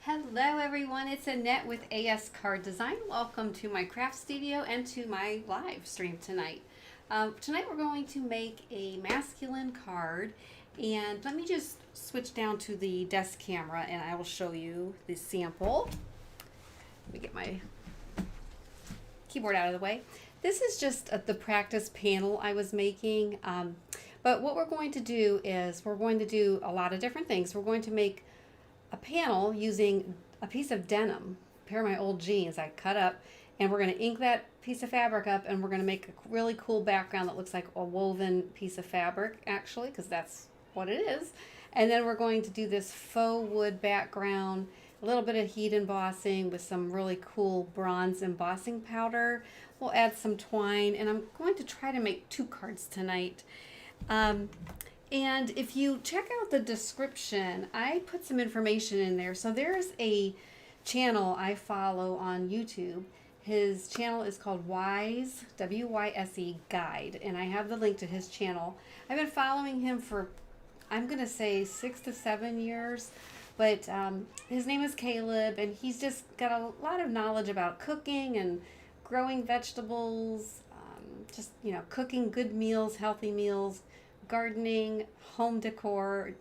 Hello everyone, it's Annette with ASCardDesign. Welcome to my craft studio and to my live stream tonight. Tonight we're going to make a masculine card, and let me just switch down to the desk camera and I will show you the sample. Let me get my keyboard out of the way. This is just the practice panel I was making, but what we're going to do is we're going to do a lot of different things. We're going to make a panel using a piece of denim, a pair of my old jeans I cut up, and we're going to ink that piece of fabric up, and we're going to make a really cool background that looks like a woven piece of fabric, actually, because that's what it is. And then we're going to do this faux wood background, a little bit of heat embossing with some really cool bronze embossing powder. We'll add some twine, and I'm going to try to make 2 cards tonight. And if you check out the description, I put some information in there. So there's a channel I follow on YouTube. His channel is called Wyse, W-Y-S-E Guide, and I have the link to his channel. I've been following him for, I'm going to say 6 to 7 years, but his name is Caleb, and he's just got a lot of knowledge about cooking and growing vegetables, just, you know, cooking good meals, healthy meals, gardening, home decor.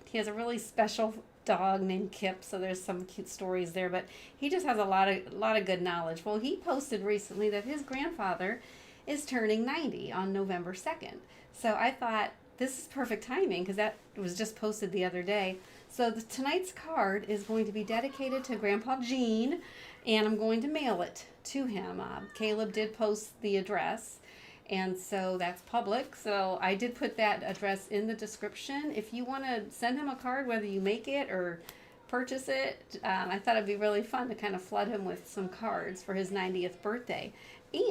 He has a really special dog named Kip, so there's some cute stories there, but he just has a lot of good knowledge. Well, he posted recently that his grandfather is turning 90 on November 2nd. So I thought this is perfect timing because that was just posted the other day. So tonight's card is going to be dedicated to Grandpa Gene, and I'm going to mail it to him. Caleb did post the address, and so that's public. So I did put that address in the description. If you want to send him a card, whether you make it or purchase it, I thought it'd be really fun to kind of flood him with some cards for his 90th birthday.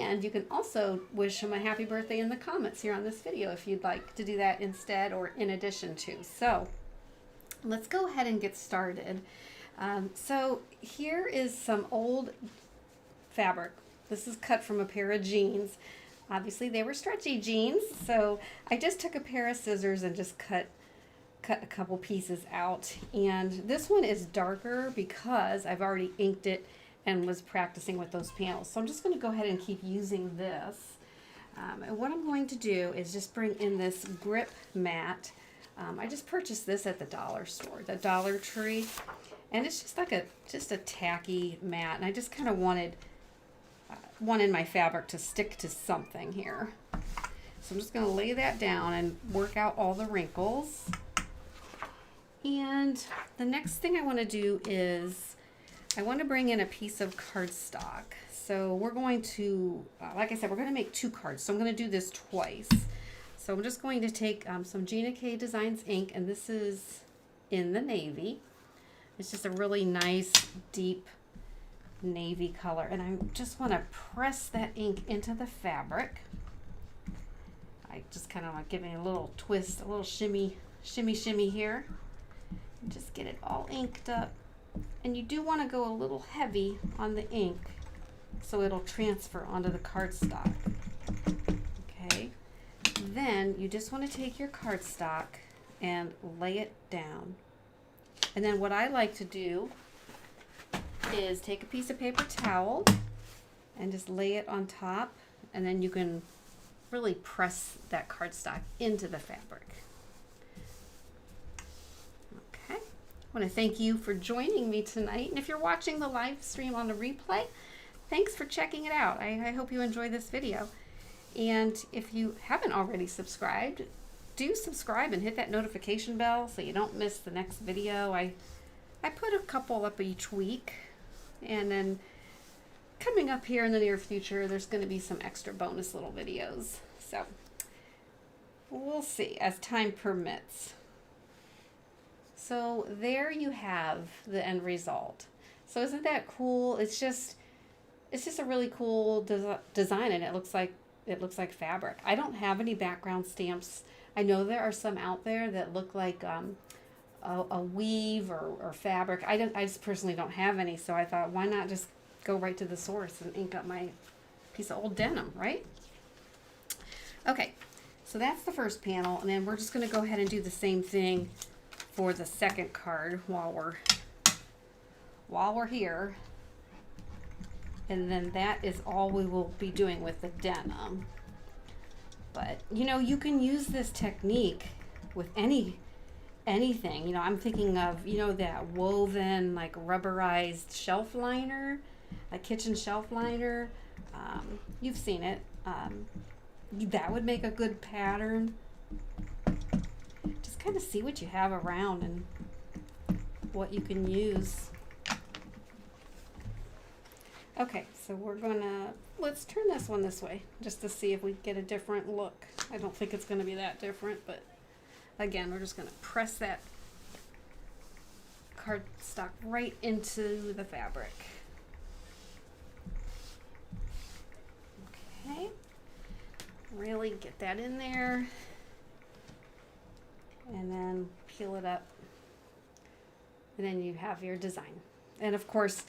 And you can also wish him a happy birthday in the comments here on this video if you'd like to do that instead or in addition to. So let's go ahead and get started. So here is some old fabric. This is cut from a pair of jeans. Obviously they were stretchy jeans, so I just took a pair of scissors and just cut a couple pieces out. And this one is darker because I've already inked it and was practicing with those panels. So I'm just going to go ahead and keep using this. And what I'm going to do is just bring in this grip mat. I just purchased this at the dollar store, the Dollar Tree, and it's just like a tacky mat, and I just kind of wanted my fabric to stick to something here. So I'm just going to lay that down and work out all the wrinkles. And the next thing I want to do is I want to bring in a piece of cardstock. So we're going to, like I said, we're going to make 2 cards. So I'm going to do this twice. So I'm just going to take some GinaKDesigns ink, and this is in the navy. It's just a really nice, deep navy color, and I just want to press that ink into the fabric. I just kind of want to give it a little twist, a little shimmy here, and just get it all inked up. And you do want to go a little heavy on the ink so it'll transfer onto the cardstock. Okay, then you just want to take your cardstock and lay it down. And then what I like to do is take a piece of paper towel and just lay it on top, and then you can really press that cardstock into the fabric. Okay, I want to thank you for joining me tonight, and if you're watching the live stream on the replay, thanks for checking it out. I hope you enjoy this video, and if you haven't already subscribed, do subscribe and hit that notification bell so you don't miss the next video. I put a couple up each week. And then coming up here in the near future, there's going to be some extra bonus little videos. So we'll see as time permits. So there you have the end result. So isn't that cool? It's just a really cool design, and it looks like fabric. I don't have any background stamps. I know there are some out there that look like a weave or fabric. I just personally don't have any, so I thought, why not just go right to the source and ink up my piece of old denim, right? Okay, so that's the first panel, and then we're just going to go ahead and do the same thing for the second card while while we're here. And then that is all we will be doing with the denim. But you know, you can use this technique with anything. You know, I'm thinking of, you know, that woven like rubberized shelf liner, a kitchen shelf liner. You've seen it. That would make a good pattern. Just kind of see what you have around and what you can use. Okay, so we're gonna, let's turn this one this way just to see if we get a different look. I don't think it's gonna be that different, but again, we're just gonna press that cardstock right into the fabric. Okay, really get that in there and then peel it up, and then you have your design. And of course,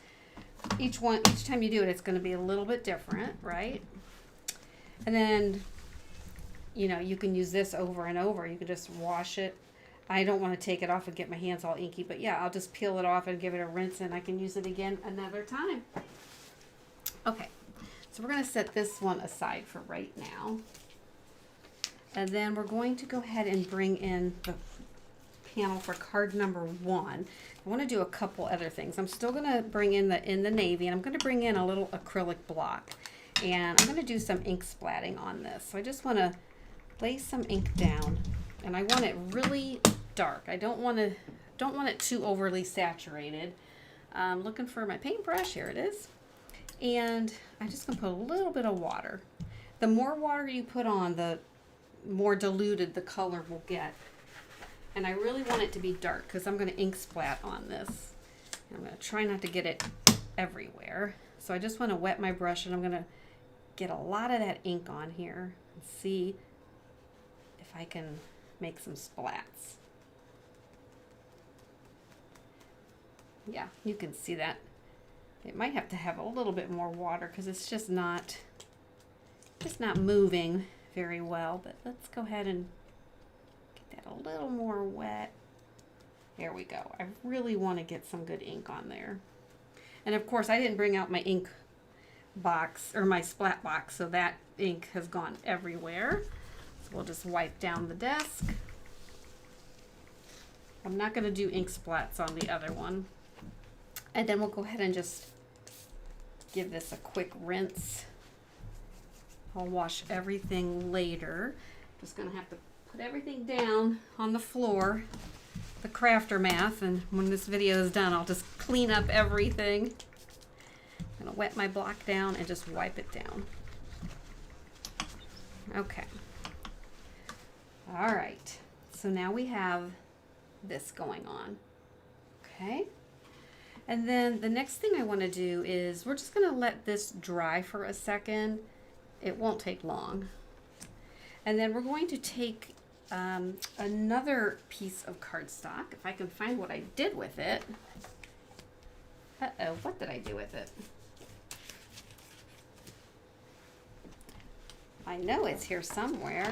each time you do it, it's going to be a little bit different, right? And then, you know, you can use this over and over. You can just wash it. I don't want to take it off and get my hands all inky, but yeah, I'll just peel it off and give it a rinse, and I can use it again another time. Okay, so we're going to set this one aside for right now. And then we're going to go ahead and bring in the panel for card number 1. I want to do a couple other things. I'm still going to bring in the navy, and I'm going to bring in a little acrylic block, and I'm going to do some ink splatting on this. So I just want to lay some ink down, and I want it really dark. I don't want it too overly saturated. I'm looking for my paintbrush. Here it is. And I'm just going to put a little bit of water. The more water you put on, the more diluted the color will get. And I really want it to be dark because I'm going to ink splat on this. I'm going to try not to get it everywhere. So I just want to wet my brush, and I'm going to get a lot of that ink on here and see if I can make some splats. Yeah, you can see that. It might have to have a little bit more water because it's just not moving very well. But let's go ahead and a little more wet. There we go. I really want to get some good ink on there. And of course, I didn't bring out my ink box or my splat box, so that ink has gone everywhere. So we'll just wipe down the desk. I'm not going to do ink splats on the other one. And then we'll go ahead and just give this a quick rinse. I'll wash everything later. Just going to have to put everything down on the floor, the crafter math, and when this video is done, I'll just clean up everything. I'm gonna wet my block down and just wipe it down. Okay. All right. So now we have this going on. Okay. And then the next thing I want to do is we're just going to let this dry for a second. It won't take long. And then we're going to take another piece of cardstock, if I can find what I did with it. Uh-oh, what did I do with it? I know it's here somewhere.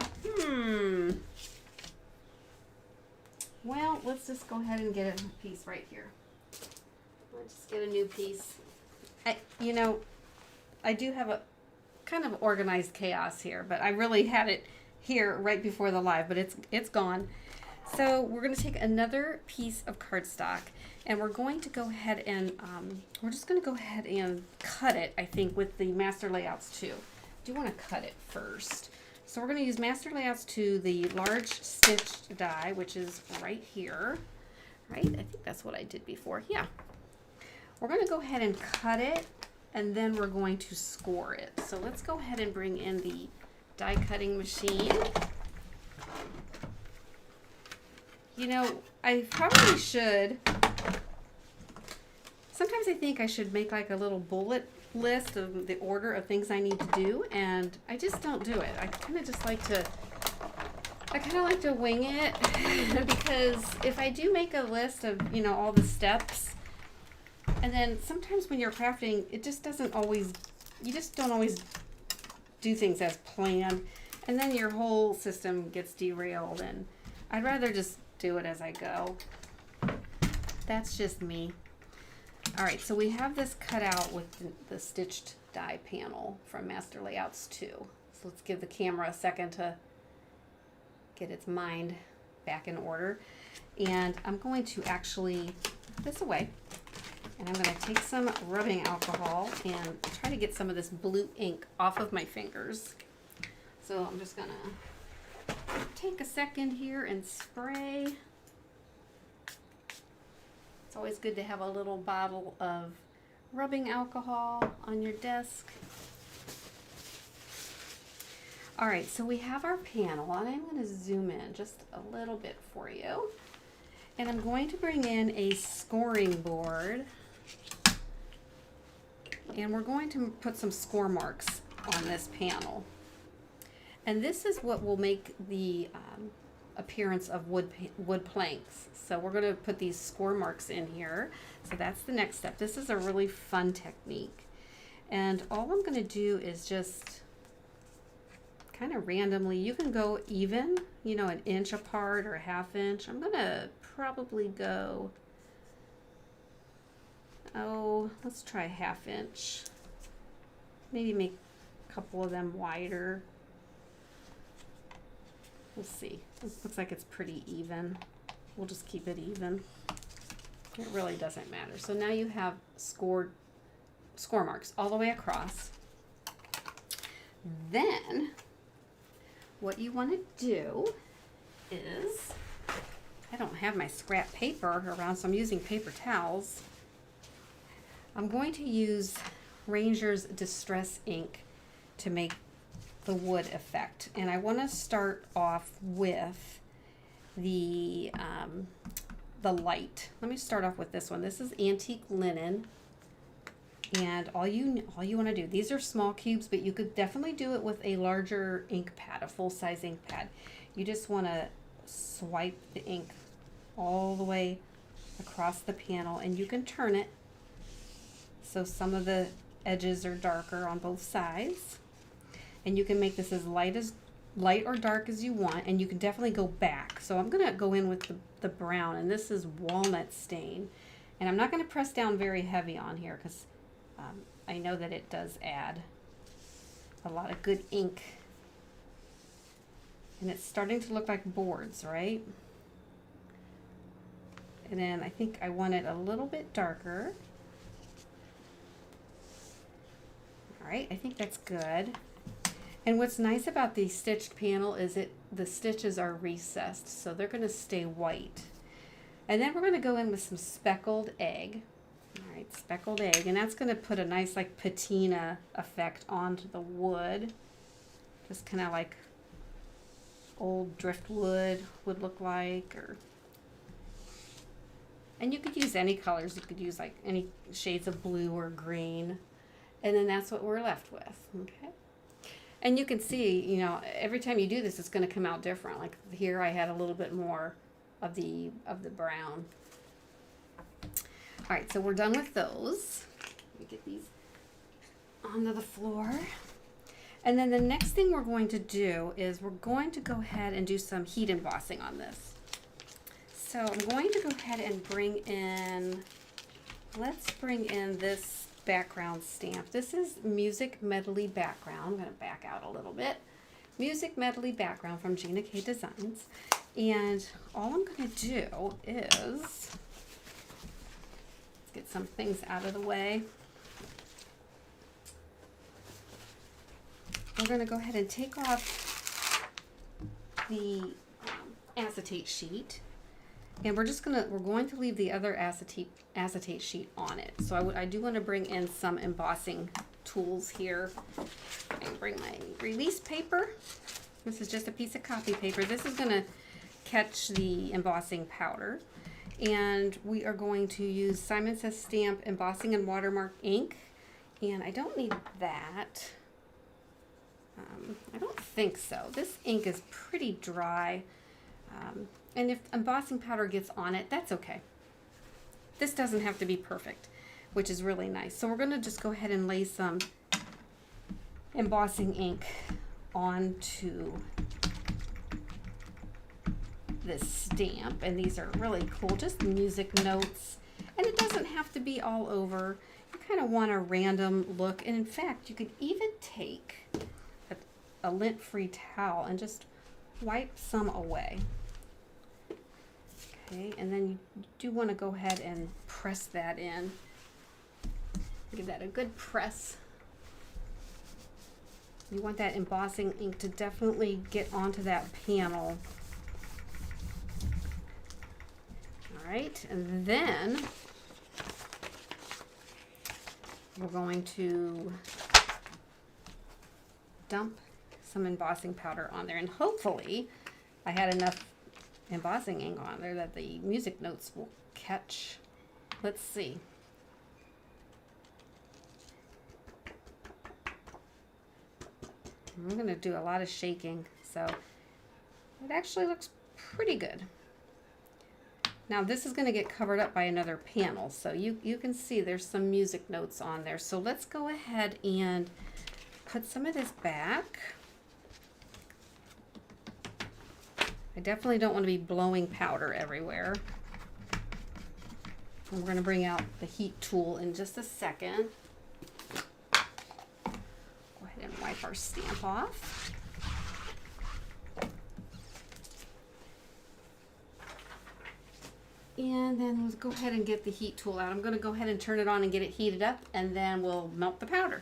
Well, let's just go ahead and get a piece right here. Let's just get a new piece. You know, I do have a kind of organized chaos here, but I really had it here right before the live, but it's gone. So we're going to take another piece of cardstock, and we're going to go ahead and we're just going to go ahead and cut it, I think, with the Master Layouts 2. I do want to cut it first. So we're going to use Master Layouts 2, the large stitched die, which is right here. Right? I think that's what I did before. Yeah. We're going to go ahead and cut it, and then we're going to score it. So let's go ahead and bring in the die cutting machine. You know, I probably should. Sometimes I think I should make like a little bullet list of the order of things I need to do, and I just don't do it. I kind of like to wing it because if I do make a list of, you know, all the steps, and then sometimes when you're crafting, it just doesn't always, you just don't always do things as planned, and then your whole system gets derailed, and I'd rather just do it as I go. That's just me. All right, so we have this cut out with the stitched die panel from Master Layouts 2. So let's give the camera a second to get its mind back in order. And I'm going to actually put this away. And I'm going to take some rubbing alcohol and try to get some of this blue ink off of my fingers. So I'm just going to take a second here and spray. It's always good to have a little bottle of rubbing alcohol on your desk. All right, so we have our panel, and I'm going to zoom in just a little bit for you. And I'm going to bring in a scoring board, and we're going to put some score marks on this panel. And this is what will make the appearance of wood planks. So we're going to put these score marks in here. So that's the next step. This is a really fun technique. And all I'm going to do is just kind of randomly, you can go even, you know, an inch apart or a half inch. I'm going to probably go, oh, let's try a half inch. Maybe make a couple of them wider. We'll see. It looks like it's pretty even. We'll just keep it even. It really doesn't matter. So now you have score marks all the way across. Then what you want to do is, I don't have my scrap paper around, so I'm using paper towels. I'm going to use Ranger's Distress ink to make the wood effect, and I want to start off with the light. Let me start off with this one. This is antique linen, and all you want to do, these are small cubes, but you could definitely do it with a larger ink pad, a full-size ink pad. You just want to swipe the ink all the way across the panel, and you can turn it so some of the edges are darker on both sides. And you can make this as light or dark as you want, and you can definitely go back. So I'm going to go in with the brown, and this is walnut stain. And I'm not going to press down very heavy on here because I know that it does add a lot of good ink. And it's starting to look like boards, right? And then I think I want it a little bit darker. All right, I think that's good. And what's nice about the stitched panel is the stitches are recessed, so they're going to stay white. And then we're going to go in with some speckled egg. All right, speckled egg, and that's going to put a nice like patina effect onto the wood. Just kind of like old driftwood would look like, and you could use any colors. You could use like any shades of blue or green. And then that's what we're left with, okay? And you can see, you know, every time you do this, it's going to come out different. Like here, I had a little bit more of the brown. All right, so we're done with those. Let me get these onto the floor. And then the next thing we're going to do is we're going to go ahead and do some heat embossing on this. So I'm going to go ahead and bring in, let's bring in this background stamp. This is Music Medley Background. I'm going to back out a little bit. Music Medley Background from GinaKDesigns. And all I'm going to do is, let's get some things out of the way. We're going to go ahead and take off the acetate sheet. And we're going to leave the other acetate sheet on it. So I do want to bring in some embossing tools here. And bring my release paper. This is just a piece of copy paper. This is going to catch the embossing powder. And we are going to use Simonsaysstamp embossing and watermark ink. And I don't need that. I don't think so. This ink is pretty dry. And if embossing powder gets on it, that's okay. This doesn't have to be perfect, which is really nice. So we're going to just go ahead and lay some embossing ink onto this stamp. And these are really cool, just music notes. And it doesn't have to be all over. You kind of want a random look. And in fact, you could even take a lint-free towel and just wipe some away. Okay, and then you do want to go ahead and press that in. Give that a good press. You want that embossing ink to definitely get onto that panel. All right, and then we're going to dump some embossing powder on there, and hopefully I had enough embossing ink on there that the music notes will catch. Let's see. I'm going to do a lot of shaking, so it actually looks pretty good. Now this is going to get covered up by another panel, so you can see there's some music notes on there. So let's go ahead and put some of this back. I definitely don't want to be blowing powder everywhere. And we're going to bring out the heat tool in just a second. Go ahead and wipe our stamp off. And then let's go ahead and get the heat tool out. I'm going to go ahead and turn it on and get it heated up, and then we'll melt the powder.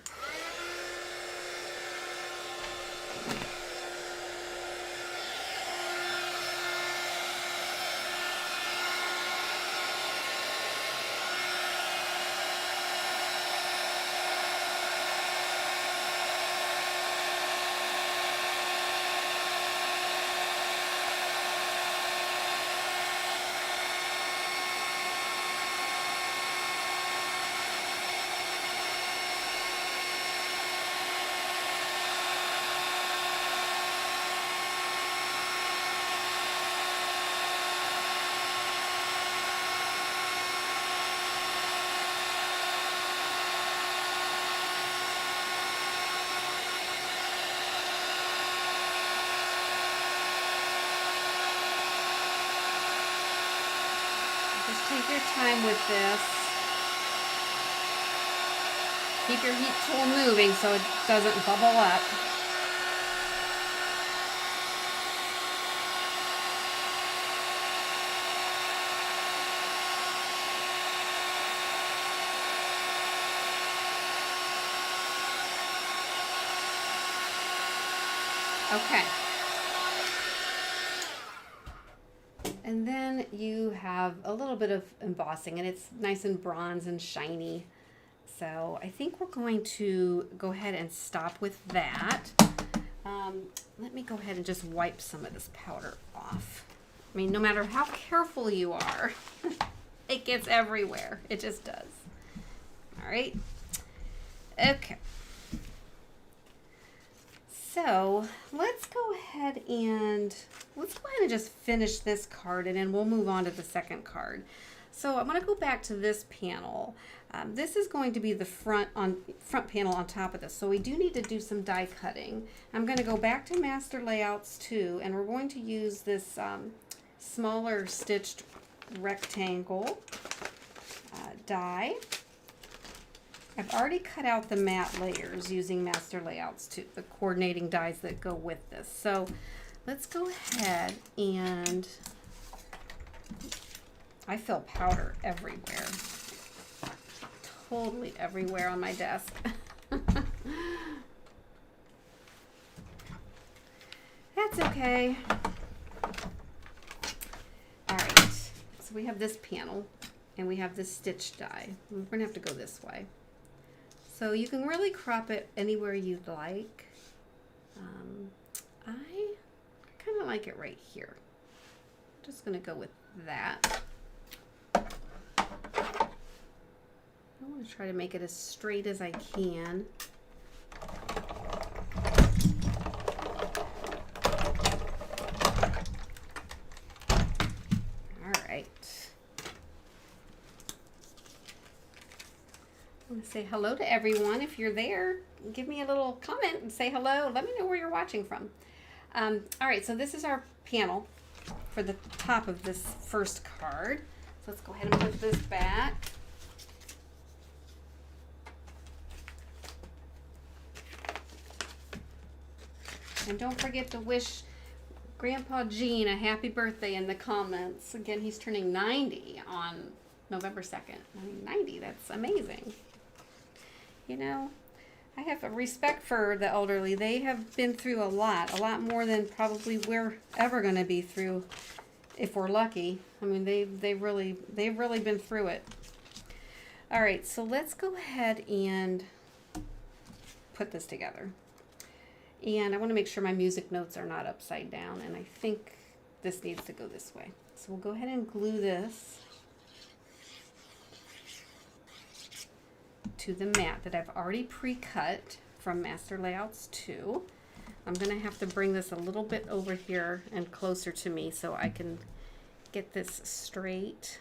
Take your time with this. Keep your heat tool moving so it doesn't bubble up. Okay. And then you have a little bit of embossing, and it's nice and bronze and shiny. So I think we're going to go ahead and stop with that. Let me go ahead and just wipe some of this powder off. I mean, no matter how careful you are, it gets everywhere. It just does. All right. Okay. So let's go ahead and just finish this card, and then we'll move on to the second card. So I'm going to go back to this panel. This is going to be the front panel on top of this. So we do need to do some die cutting. I'm going to go back to Master Layouts 2, and we're going to use this smaller stitched rectangle die. I've already cut out the matte layers using Master Layouts 2, the coordinating dies that go with this. So let's go ahead and I feel powder everywhere. Totally everywhere on my desk. That's okay. All right, so we have this panel and we have this stitch die. We're gonna have to go this way. So you can really crop it anywhere you'd like. I kind of like it right here. I'm just gonna go with that. I want to try to make it as straight as I can. All right. I want to say hello to everyone. If you're there, give me a little comment and say hello. Let me know where you're watching from. All right, so this is our panel for the top of this first card. So let's go ahead and put this back. And don't forget to wish Grandpa Gene a happy birthday in the comments. Again, he's turning 90 on November 2nd. I mean, 90, that's amazing. You know, I have a respect for the elderly. They have been through a lot more than probably we're ever going to be through if we're lucky. I mean, they've really been through it. All right, so let's go ahead and put this together. And I want to make sure my music notes are not upside down, and I think this needs to go this way. So we'll go ahead and glue this to the mat that I've already pre-cut from Master Layouts 2. I'm going to have to bring this a little bit over here and closer to me so I can get this straight,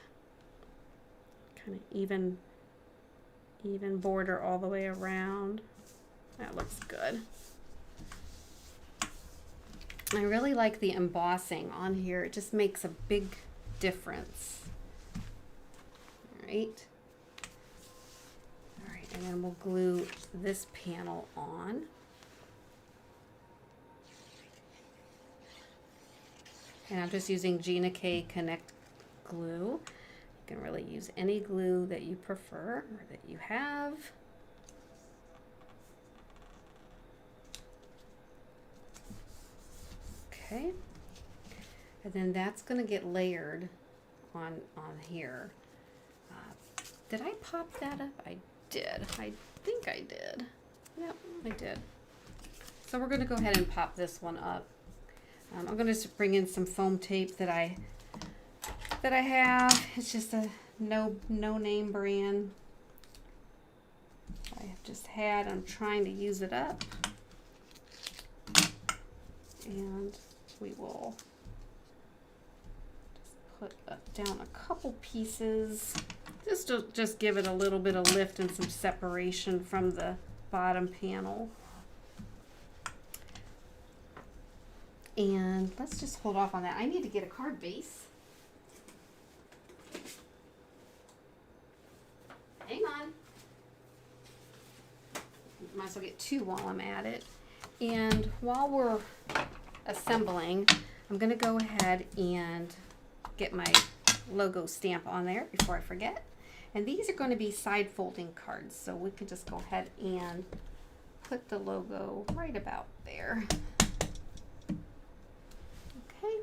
kind of even border all the way around. That looks good. I really like the embossing on here. It just makes a big difference. All right. All right, and then we'll glue this panel on. And I'm just using GinaK Connect glue. You can really use any glue that you prefer or that you have. Okay, and then that's going to get layered on here. Did I pop that up? I did. I think I did. Yep, I did. So we're going to go ahead and pop this one up. I'm going to just bring in some foam tape that I have. It's just a no name brand I have just had. I'm trying to use it up, and we will just put down a couple pieces just to give it a little bit of lift and some separation from the bottom panel. And let's just hold off on that. I need to get a card base. Hang on. Might as well get two while I'm at it. And while we're assembling, I'm going to go ahead and get my logo stamp on there before I forget. And these are going to be side folding cards, so we can just go ahead and put the logo right about there. Okay.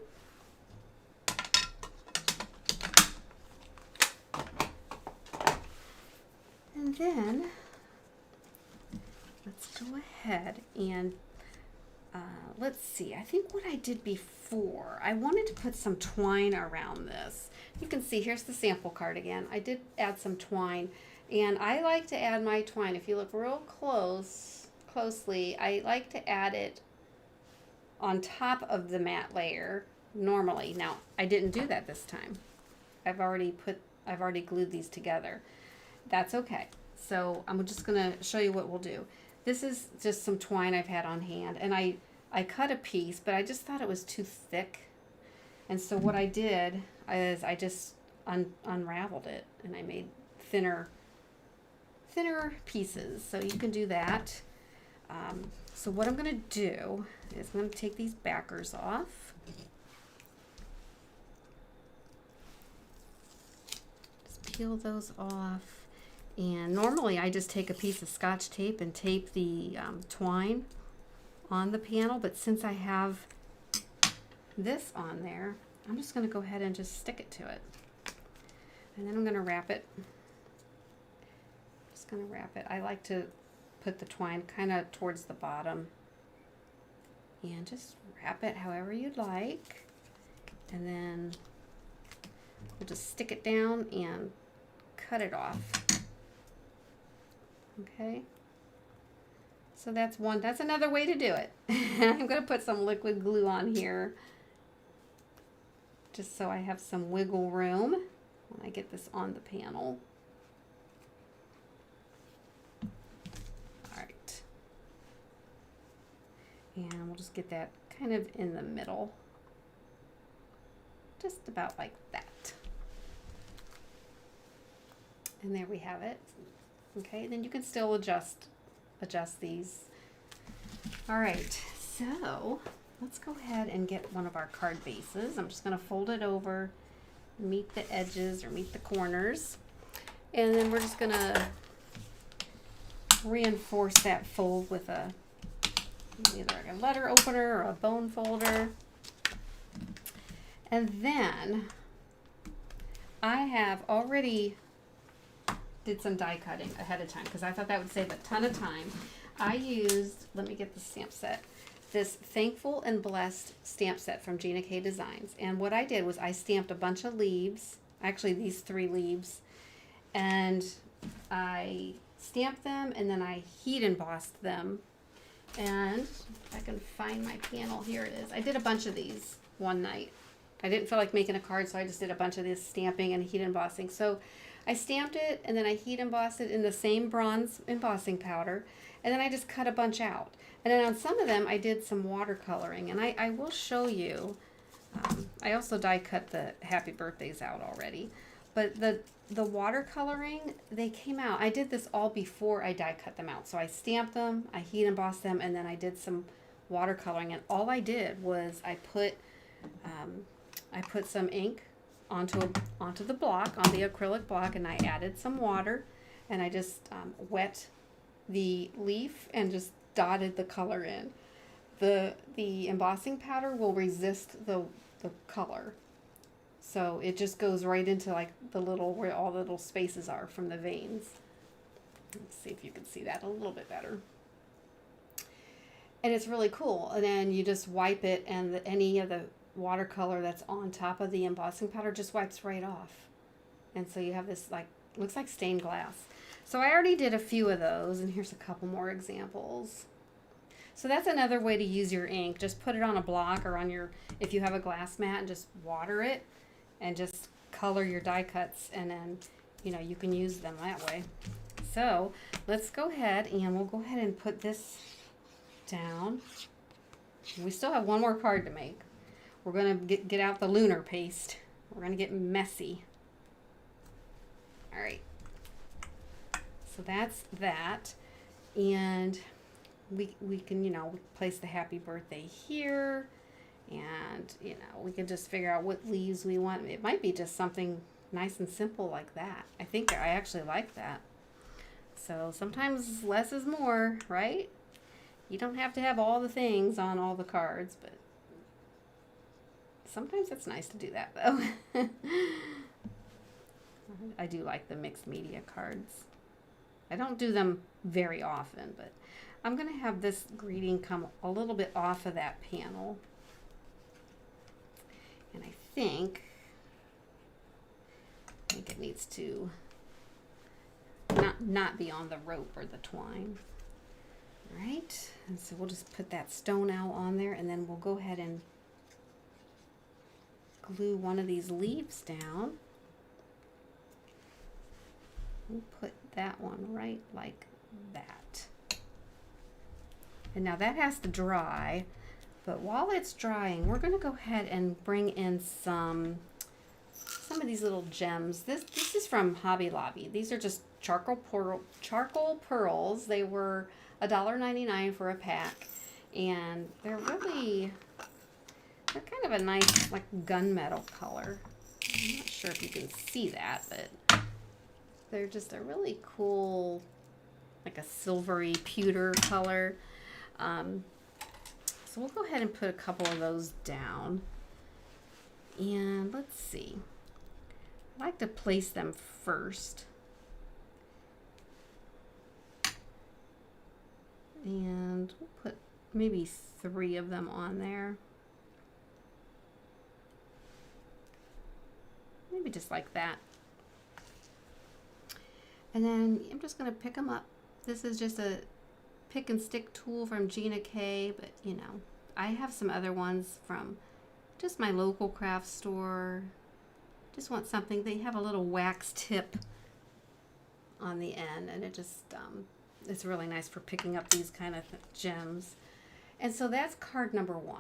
And then let's go ahead and let's see. I think what I did before, I wanted to put some twine around this. You can see here's the sample card again. I did add some twine, and I like to add my twine. If you look real closely, I like to add it on top of the matte layer normally. Now, I didn't do that this time. I've already glued these together. That's okay. So I'm just gonna show you what we'll do. This is just some twine I've had on hand, and I cut a piece, but I just thought it was too thick. And so what I did is I just unraveled it, and I made thinner pieces. So you can do that. So what I'm going to do is I'm going to take these backers off. Just peel those off. And normally I just take a piece of Scotch tape and tape the twine on the panel, but since I have this on there, I'm just going to go ahead and just stick it to it. And then I'm going to wrap it. Just going to wrap it. I like to put the twine kind of towards the bottom and just wrap it however you'd like. And then we'll just stick it down and cut it off. Okay. So that's another way to do it. I'm going to put some liquid glue on here just so I have some wiggle room when I get this on the panel. All right. And we'll just get that kind of in the middle. Just about like that. And there we have it. Okay, then you can still adjust these. All right, so let's go ahead and get one of our card bases. I'm just going to fold it over, meet the edges or meet the corners, and then we're just going to reinforce that fold with either a letter opener or a bone folder. And then I have already did some die cutting ahead of time because I thought that would save a ton of time. I used, let me get the stamp set, this Thankful and Blessed stamp set from GinaKDesigns. And what I did was I stamped a bunch of leaves, actually these 3 leaves, and I stamped them and then I heat embossed them. And if I can find my panel, here it is. I did a bunch of these one night. I didn't feel like making a card, so I just did a bunch of this stamping and heat embossing. So I stamped it and then I heat embossed it in the same bronze embossing powder, and then I just cut a bunch out. And then on some of them I did some watercoloring, and I will show you. I also die cut the happy birthdays out already, but the watercoloring, they came out. I did this all before I die cut them out. So I stamped them, I heat embossed them, and then I did some watercoloring. And all I did was I put some ink onto the block, on the acrylic block, and I added some water, and I just wet the leaf and just dotted the color in. The embossing powder will resist the color, so it just goes right into like the little, where all the little spaces are from the veins. Let's see if you can see that a little bit better. And it's really cool. And then you just wipe it, and any of the watercolor that's on top of the embossing powder just wipes right off. And so you have this, like, looks like stained glass. So I already did a few of those, and here's a couple more examples. So that's another way to use your ink. Just put it on a block or on your, if you have a glass mat, and just water it and just color your die cuts, and then, you know, you can use them that way. So let's go ahead, and we'll go ahead and put this down. We still have one more card to make. We're going to get out the lunar paste. We're going to get messy. All right. So that's that. And we can, you know, place the happy birthday here. And, you know, we can just figure out what leaves we want. It might be just something nice and simple like that. I think I actually like that. So sometimes less is more, right? You don't have to have all the things on all the cards, but sometimes it's nice to do that, though. I do like the mixed media cards. I don't do them very often, but I'm going to have this greeting come a little bit off of that panel. And I think it needs to not be on the rope or the twine. All right, and so we'll just put that stone owl on there, and then we'll go ahead and glue one of these leaves down. We'll put that one right like that. And now that has to dry, but while it's drying, we're going to go ahead and bring in some of these little gems. This is from Hobby Lobby. These are just charcoal pearls. They were $1.99 for a pack, and they're kind of a nice, like, gunmetal color. I'm not sure if you can see that, but they're just a really cool, like a silvery pewter color. So we'll go ahead and put a couple of those down, and let's see. I like to place them first. And we'll put maybe 3 of them on there. Maybe just like that. And then I'm just going to pick them up. This is just a pick and stick tool from Gina K, but you know, I have some other ones from just my local craft store. Just want something. They have a little wax tip on the end, and it just it's really nice for picking up these kind of gems. And so that's card number 1.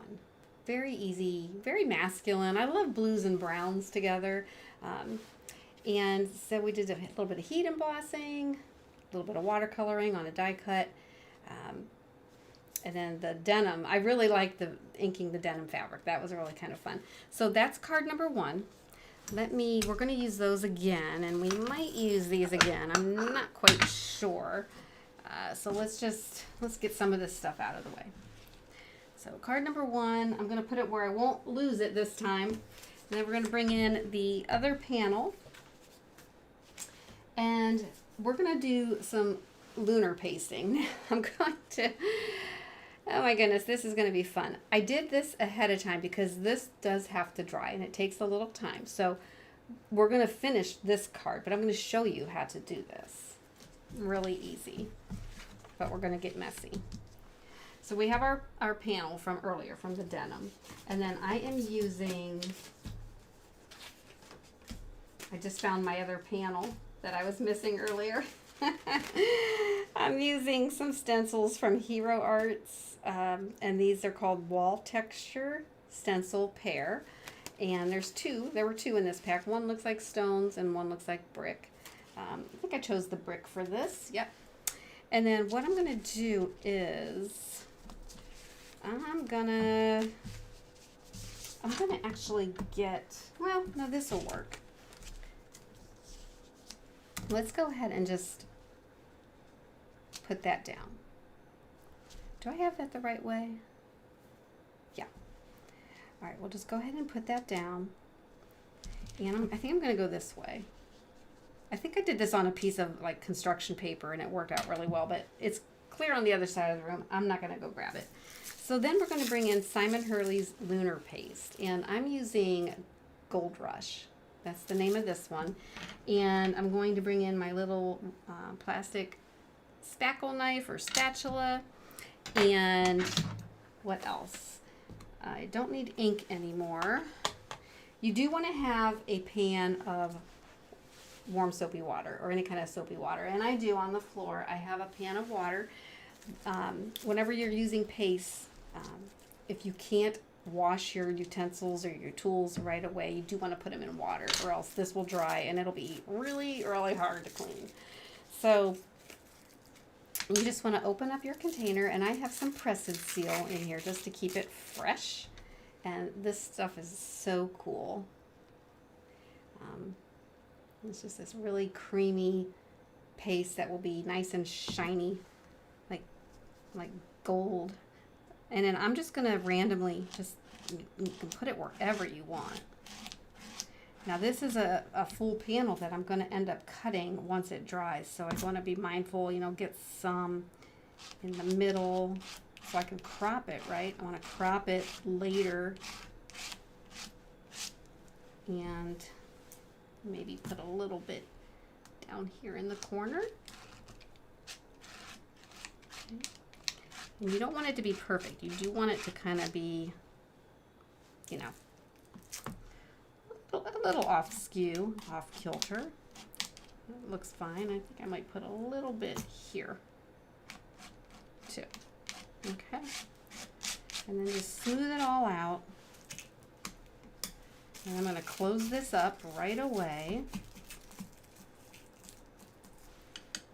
Very easy, very masculine. I love blues and browns together. And so we did a little bit of heat embossing, a little bit of watercoloring on a die cut. And then the denim, I really like the inking the denim fabric. That was really kind of fun. So that's card number 1. We're going to use those again, and we might use these again. I'm not quite sure. So let's get some of this stuff out of the way. So card number 1, I'm going to put it where I won't lose it this time. And then we're going to bring in the other panel. And we're going to do some lunar pasting. I'm going to... Oh my goodness, this is going to be fun. I did this ahead of time because this does have to dry and it takes a little time. So we're going to finish this card, but I'm going to show you how to do this. Really easy, but we're going to get messy. So we have our panel from earlier, from the denim. And then I am using, I just found my other panel that I was missing earlier. I'm using some stencils from Hero Arts, and these are called Wall Texture Stencil Pair. And there were 2 in this pack. One looks like stones and one looks like brick. I think I chose the brick for this. Yep. And then what I'm going to do is I'm gonna actually get, well, no, this will work. Let's go ahead and just put that down. Do I have that the right way? Yeah. All right, we'll just go ahead and put that down. And I think I'm going to go this way. I think I did this on a piece of like construction paper and it worked out really well, but it's clear on the other side of the room. I'm not going to go grab it. So then we're going to bring in Simon Hurley's Lunar Paste, and I'm using Gold Rush. That's the name of this one. And I'm going to bring in my little plastic spackle knife or spatula. And what else? I don't need ink anymore. You do want to have a pan of warm soapy water or any kind of soapy water. And I do on the floor. I have a pan of water. Whenever you're using paste, if you can't wash your utensils or your tools right away, you do want to put them in water, or else this will dry and it'll be really, really hard to clean. So you just want to open up your container, and I have some Pressed Seal in here just to keep it fresh. And this stuff is so cool. It's just this really creamy paste that will be nice and shiny, like gold. And then I'm just going to randomly you can put it wherever you want. Now this is a full panel that I'm going to end up cutting once it dries. So I want to be mindful, get some in the middle so I can crop it, right? I want to crop it later and maybe put a little bit down here in the corner. Okay. And you don't want it to be perfect. You do want it to kind of be, a little off skew, off kilter. It looks fine. I think I might put a little bit here too. Okay. And then just smooth it all out. And I'm going to close this up right away.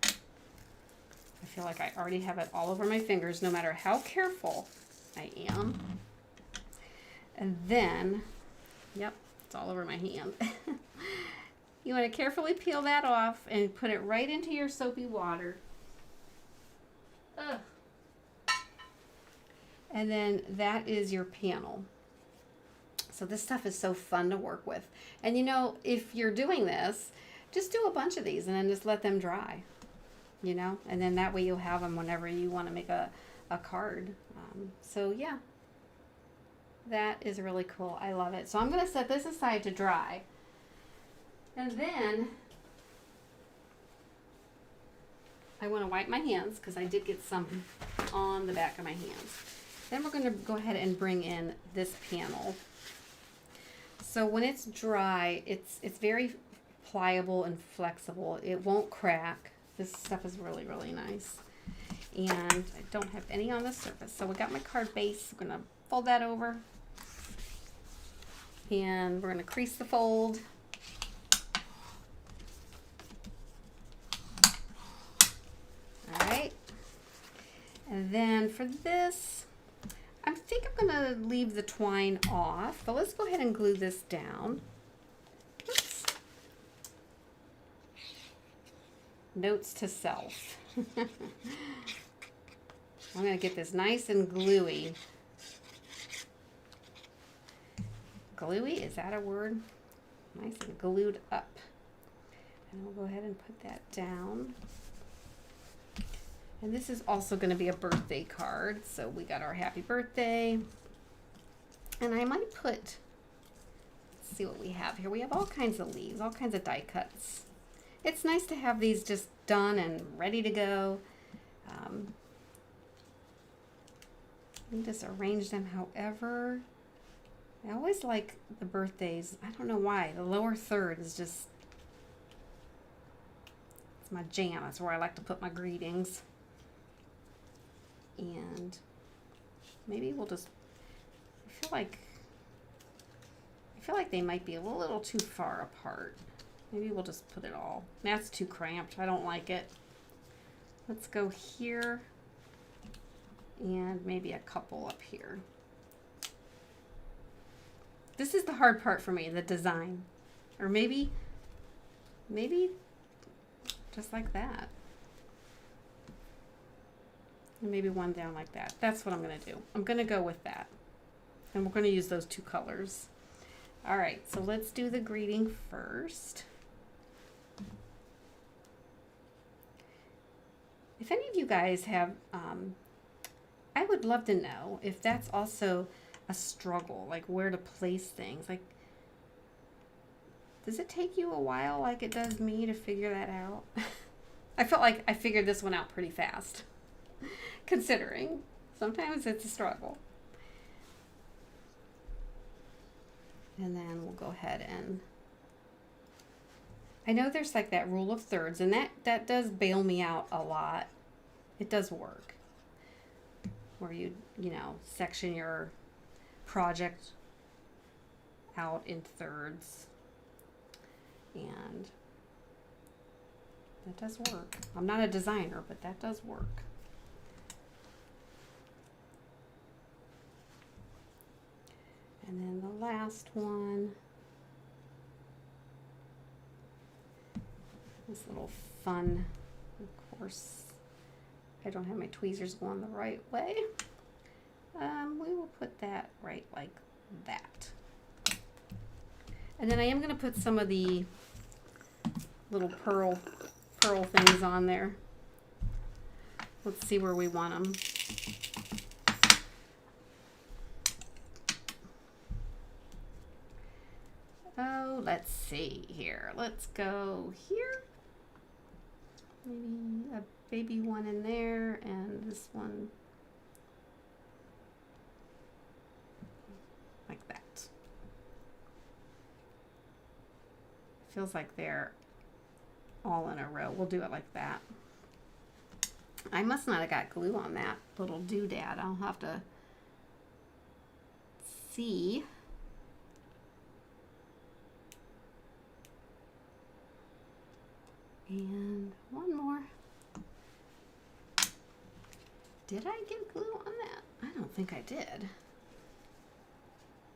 I feel like I already have it all over my fingers, no matter how careful I am. And then, yep, it's all over my hand. You want to carefully peel that off and put it right into your soapy water. Ugh. And then that is your panel. So this stuff is so fun to work with. And if you're doing this, just do a bunch of these and then just let them dry. And then that way you'll have them whenever you want to make a card. So yeah, that is really cool. I love it. So I'm going to set this aside to dry. And then I want to wipe my hands because I did get some on the back of my hands. Then we're going to go ahead and bring in this panel. So when it's dry, it's very pliable and flexible. It won't crack. This stuff is really, really nice. And I don't have any on the surface. So we got my card base. We're going to fold that over. And we're going to crease the fold. then for this, I think I'm gonna leave the twine off, but let's go ahead and glue this down. Oops. Notes to self. I'm gonna get this nice and gluey. Gluey, is that a word? Nice and glued up. And we'll go ahead and put that down. And this is also going to be a birthday card. So we got our happy birthday. And I might put, let's see what we have here. We have all kinds of leaves, all kinds of die cuts. It's nice to have these just done and ready to go. You just arrange them however. I always like the birthdays. I don't know why. The lower third is just, it's my jam. That's where I like to put my greetings. And maybe we'll just, I feel like they might be a little too far apart. Maybe we'll just put it all. That's too cramped. I don't like it. Let's go here and maybe a couple up here. This is the hard part for me, the design. Or maybe just like that. And maybe one down like that. That's what I'm going to do. I'm going to go with that. And we're going to use those two colors. All right, so let's do the greeting first. If any of you guys have, I would love to know if that's also a struggle, like where to place things. Like, does it take you a while like it does me to figure that out? I felt like I figured this one out pretty fast, considering sometimes it's a struggle. And then we'll go ahead and, I know there's like that rule of thirds, and that does bail me out a lot. It does work, where you know, section your project out in thirds, and that does work. I'm not a designer, but that does work. And then the last one, this little fun, of course, I don't have my tweezers going the right way. We will put that right like that. And then I am going to put some of the little pearl things on there. Let's see where we want them. Oh, let's see here. Let's go here. Maybe a baby one in there, and this one like that. Feels like they're all in a row. We'll do it like that. I must not have got glue on that little doodad. I'll have to see. And one more. Did I get glue on that? I don't think I did.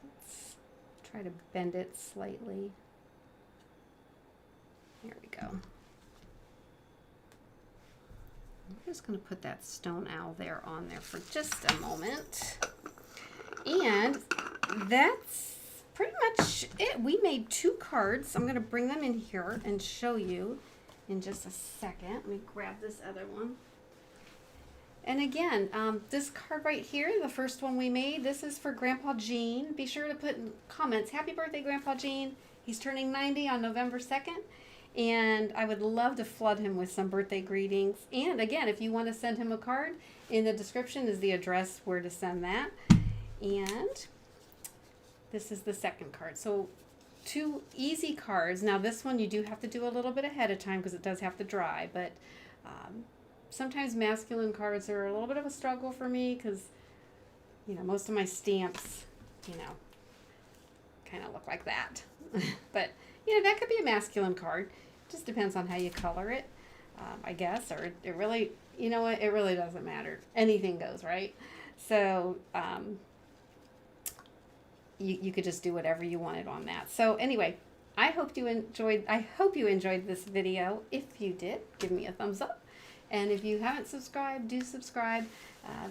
Let's try to bend it slightly. There we go. I'm just going to put that stone owl there on there for just a moment. And that's pretty much it. We made 2 cards. I'm going to bring them in here and show you in just a second. Let me grab this other one. And again, this card right here, the first one we made, this is for Grandpa Gene. Be sure to put in comments, happy birthday, Grandpa Gene. He's turning 90 on November 2nd. And I would love to flood him with some birthday greetings. And again, if you want to send him a card, in the description is the address where to send that. And this is the second card. So 2 easy cards. Now this one you do have to do a little bit ahead of time because it does have to dry. But sometimes masculine cards are a little bit of a struggle for me because, you know, most of my stamps, you know, kind of look like that. But, you know, that could be a masculine card. Just depends on how you color it. I guess, or it really, you know what, it really doesn't matter. Anything goes, right? So you could just do whatever you wanted on that. So anyway, I hope you enjoyed this video. If you did, give me a thumbs up. And if you haven't subscribed, do subscribe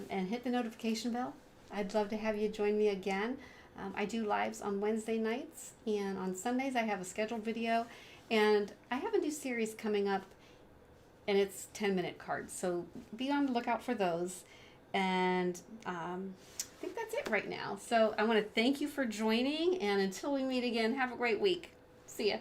and hit the notification bell. I'd love to have you join me again. I do lives on Wednesday nights, and on Sundays I have a scheduled video, and I have a new series coming up, and it's 10-minute cards. So be on the lookout for those. And I think that's it right now. So I want to thank you for joining, and until we meet again, have a great week. See ya.